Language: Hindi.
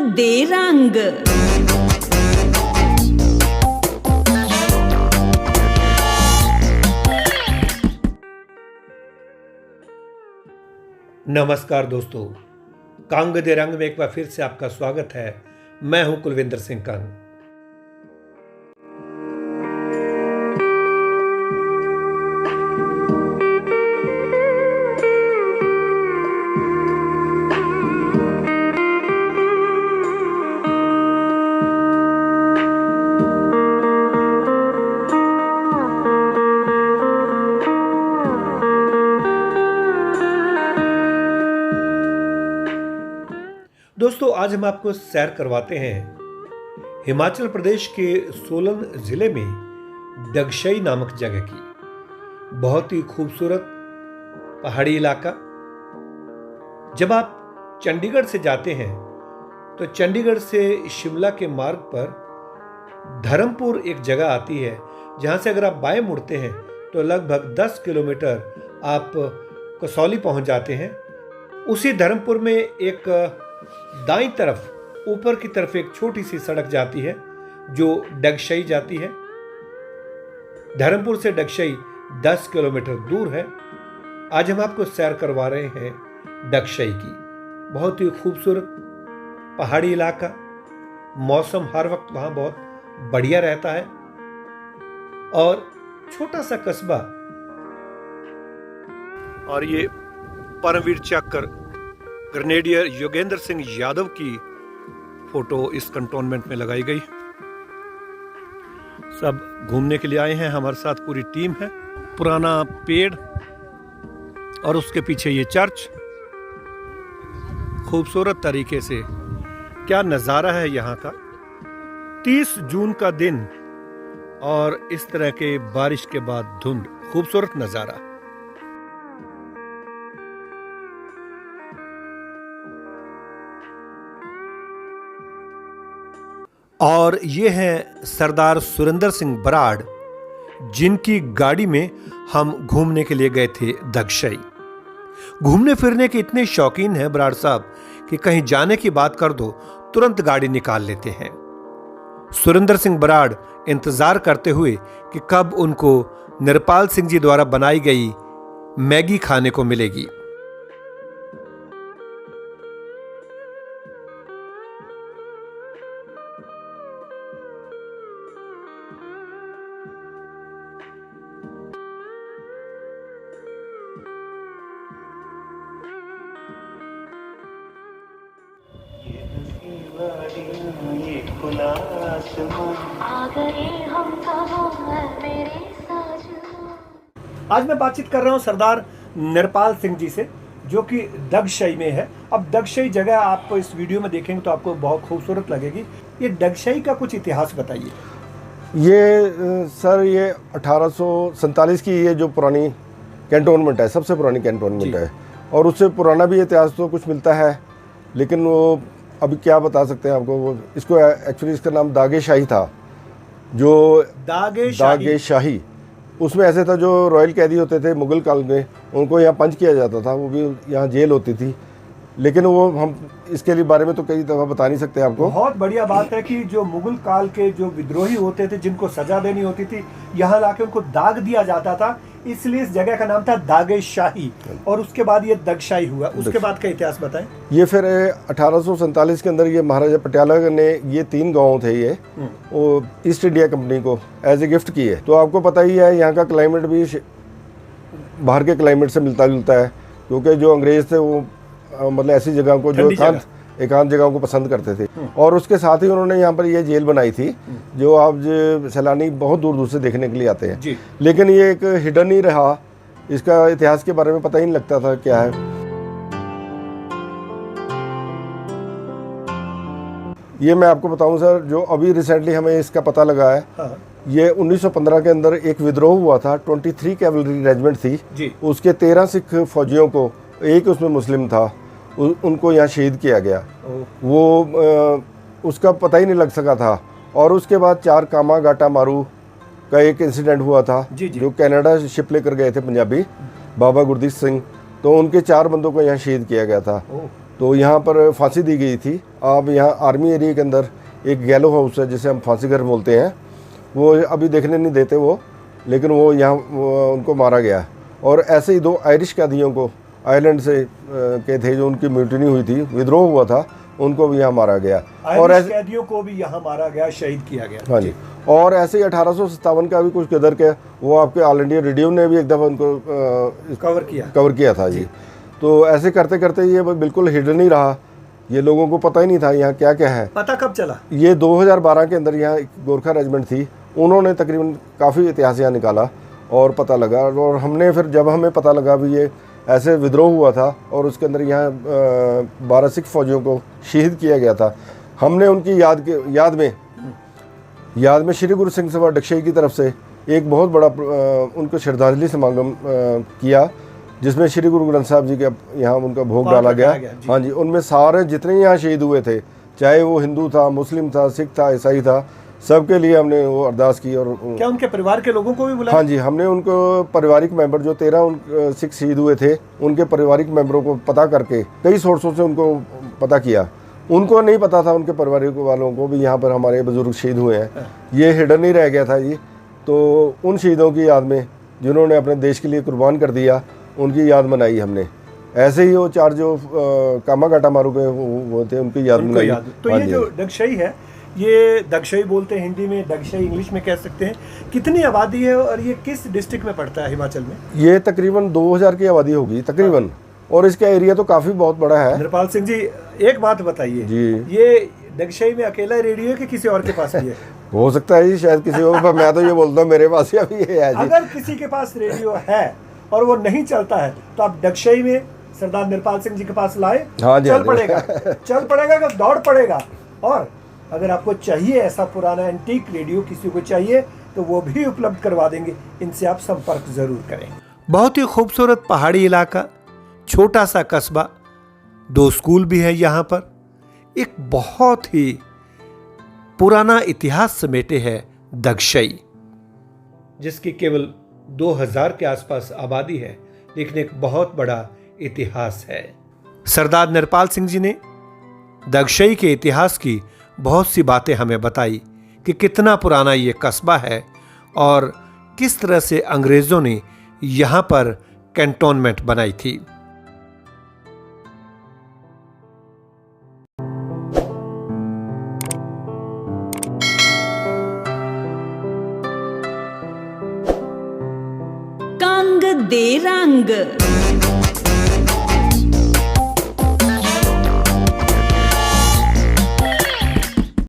दे रंग। नमस्कार दोस्तों, कांग दे रंग में एक बार फिर से आपका स्वागत है। मैं हूं कुलविंदर सिंह कंग। दोस्तों, आज हम आपको सैर करवाते हैं हिमाचल प्रदेश के सोलन जिले में डगशई नामक जगह की। बहुत ही खूबसूरत पहाड़ी इलाका। जब आप चंडीगढ़ से जाते हैं तो चंडीगढ़ से शिमला के मार्ग पर धर्मपुर एक जगह आती है, जहां से अगर आप बाएं मुड़ते हैं तो लगभग 10 किलोमीटर आप कसौली पहुंच जाते हैं। उसी धर्मपुर में एक दाईं तरफ ऊपर की तरफ एक छोटी सी सड़क जाती है जो डगशई जाती है। धर्मपुर से डगशई 10 किलोमीटर दूर है। आज हम आपको सैर करवा रहे हैं डगशई की। बहुत ही खूबसूरत पहाड़ी इलाका। मौसम हर वक्त वहां बहुत बढ़िया रहता है और छोटा सा कस्बा। और ये परमवीर चक्र ग्रेनेडियर योगेंद्र सिंह यादव की फोटो इस कंटोनमेंट में लगाई गई। सब घूमने के लिए आए हैं, हमारे साथ पूरी टीम है। पुराना पेड़ और उसके पीछे ये चर्च। खूबसूरत तरीके से क्या नज़ारा है यहाँ का। 30 जून का दिन और इस तरह के बारिश के बाद धुंध। खूबसूरत नज़ारा। और ये हैं सरदार सुरेंद्र सिंह बराड़, जिनकी गाड़ी में हम घूमने के लिए गए थे डगशई। घूमने फिरने के इतने शौकीन हैं बराड़ साहब कि कहीं जाने की बात कर दो तुरंत गाड़ी निकाल लेते हैं। सुरेंद्र सिंह बराड़ इंतजार करते हुए कि कब उनको निरपाल सिंह जी द्वारा बनाई गई मैगी खाने को मिलेगी। आज मैं बातचीत कर रहा हूं सरदार निरपाल सिंह जी से, जो कि डगशई में है। अब डगशई जगह आपको इस वीडियो में देखेंगे तो आपको बहुत खूबसूरत लगेगी। ये डगशई का कुछ इतिहास बताइए। ये सर, ये 1847 की ये जो पुरानी कैंटोनमेंट है, सबसे पुरानी कैंटोनमेंट है। और उससे पुराना भी इतिहास तो कुछ मिलता है, लेकिन वो अभी क्या बता सकते हैं आपको। वो इसको एक्चुअली इसका नाम दागेशाही था। जो दागेशाही उसमें ऐसे था, जो रॉयल कैदी होते थे मुगल काल में, उनको यहाँ पंच किया जाता था। वो भी यहाँ जेल होती थी, लेकिन वो हम इसके लिए बारे में तो कई दफ़ा बता नहीं सकते आपको। बहुत बढ़िया बात है कि जो मुगल काल के जो विद्रोही होते थे, जिनको सजा देनी होती थी, यहाँ लाके उनको दाग दिया जाता था, इसलिए इस जगह का नाम था दागेशाही। और उसके बाद ये डगशई हुआ। उसके बाद का इतिहास बताएं। ये फिर 1847 के अंदर ये महाराजा पटियाला ने ये 3 गांव थे ये वो ईस्ट इंडिया कंपनी को एज ए गिफ्ट किए। तो आपको पता ही है यहाँ का क्लाइमेट भी बाहर के क्लाइमेट से मिलता जुलता है, क्योंकि जो अंग्रेज थे वो मतलब ऐसी जगह को, जो एकांत जगहों को पसंद करते थे। और उसके साथ ही उन्होंने यहाँ पर ये जेल बनाई थी, जो आप सैलानी बहुत दूर दूर से देखने के लिए आते हैं। लेकिन ये एक हिडन ही रहा, इसका इतिहास के बारे में पता ही नहीं लगता था क्या है। ये मैं आपको बताऊं सर, जो अभी रिसेंटली हमें इसका पता लगा है। ये 1915 के अंदर एक विद्रोह हुआ था। 23 कैवलरी रेजिमेंट थी। उसके 13 सिख फौजियों को, एक उसमें मुस्लिम था, उनको यहाँ शहीद किया गया। वो उसका पता ही नहीं लग सका था। और उसके बाद 4 कामा गाटा मारू का एक इंसिडेंट हुआ था, जो कनाडा शिप लेकर गए थे पंजाबी, बाबा गुरदीप सिंह। तो उनके 4 बंदों को यहाँ शहीद किया गया था। तो यहाँ पर फांसी दी गई थी। अब यहाँ आर्मी एरिया के अंदर एक गैलो हाउस है जिसे हम फांसी घर बोलते हैं, वो अभी देखने नहीं देते वो, लेकिन वो यहाँ उनको मारा गया। और ऐसे ही 2 आयरिश कैदियों को आयरलैंड से के थे जो उनकी म्यूटिनी हुई थी, विद्रोह हुआ था, उनको भी यहाँ मारा गया। और ऐसे कैदियों को भी यहाँ मारा गया, शहीद किया गया। हाँ जी। और ऐसे ही 1857 का भी कुछ गदर के वो आपके ऑल इंडिया रेडियो ने भी एक दफ़ा उनको कवर किया था जी। तो ऐसे करते करते ये बिल्कुल हिडन ही रहा, ये लोगों को पता ही नहीं था यहाँ क्या क्या है। पता कब चला? ये 2012 के अंदर यहाँ एक गोरखा रेजिमेंट थी, उन्होंने तकरीबन काफ़ी इतिहास यहाँ निकाला और पता लगा। और हमने फिर जब हमें पता लगा भी ये ऐसे विद्रोह हुआ था और उसके अंदर यहाँ 12 सिख फौजियों को शहीद किया गया था, हमने उनकी याद में श्री गुरु सिंह सभा डगशई की तरफ से एक बहुत बड़ा उनको श्रद्धांजलि समागम किया, जिसमें श्री गुरु ग्रंथ साहब जी के यहाँ उनका भोग डाला गया। हाँ जी, उनमें सारे जितने यहाँ शहीद हुए थे, चाहे वो हिंदू था, मुस्लिम था, सिख था, ईसाई था, सबके लिए हमने वो अरदास की। और क्या उनके परिवार के लोगों को भी बुलाया? हाँ जी, हमने उनको पारिवारिक मेंबर जो 13 सिख शहीद हुए थे, उनके पारिवारिक मेंबरों को पता करके कई सोर्सों से उनको पता किया। उनको नहीं पता था, उनके पारिवारिक वालों को भी यहाँ पर हमारे बुजुर्ग शहीद हुए हैं, ये हिडन नहीं रह गया था जी। तो उन शहीदों की याद में जिन्होंने अपने देश के लिए कुर्बान कर दिया, उनकी याद मनाई हमने। ऐसे ही वो 4 जो कामागाटा मारू के वो थे, उनकी याद मनाई। तो ये जो डगशई है, ये दगशई बोलते हैं हिंदी में, डगशई इंग्लिश में कह सकते हैं। कितनी आबादी है और ये किस डिस्ट्रिक्ट में पड़ता है हिमाचल में? ये तकरीबन 2000 की आबादी होगी तकरीबन, और इसका एरिया तो काफ़ी बहुत बड़ा है। नृपाल सिंह जी, एक बात बताइए जी, ये डगशई में अकेला रेडियो है कि किसी और के पास भी है? हो सकता है जी, शायद किसी और, पर मैं तो ये बोलता हूँ मेरे पास ही अभी ये है जी। अगर किसी के पास रेडियो है और वो नहीं चलता है तो आप डगशई में सरदार नृपाल सिंह जी के पास लाए। हाँ जी, चल पड़ेगा कि दौड़ पड़ेगा। और अगर आपको चाहिए ऐसा पुराना एंटीक रेडियो, किसी को चाहिए, तो वो भी उपलब्ध करवा देंगे। इनसे आप संपर्क जरूर करें। बहुत ही खूबसूरत पहाड़ी इलाका, छोटा सा कस्बा, 2 स्कूल भी है यहाँ पर, एक बहुत ही पुराना इतिहास समेटे है दगशई, जिसकी केवल 2000 के आसपास आबादी है, लेकिन एक बहुत बड़ा इतिहास है। सरदार नृपाल सिंह जी ने दगशई के इतिहास की बहुत सी बातें हमें बताई कि कितना पुराना ये कस्बा है और किस तरह से अंग्रेजों ने यहाँ पर कैंटोनमेंट बनाई थी। कंग दे रंग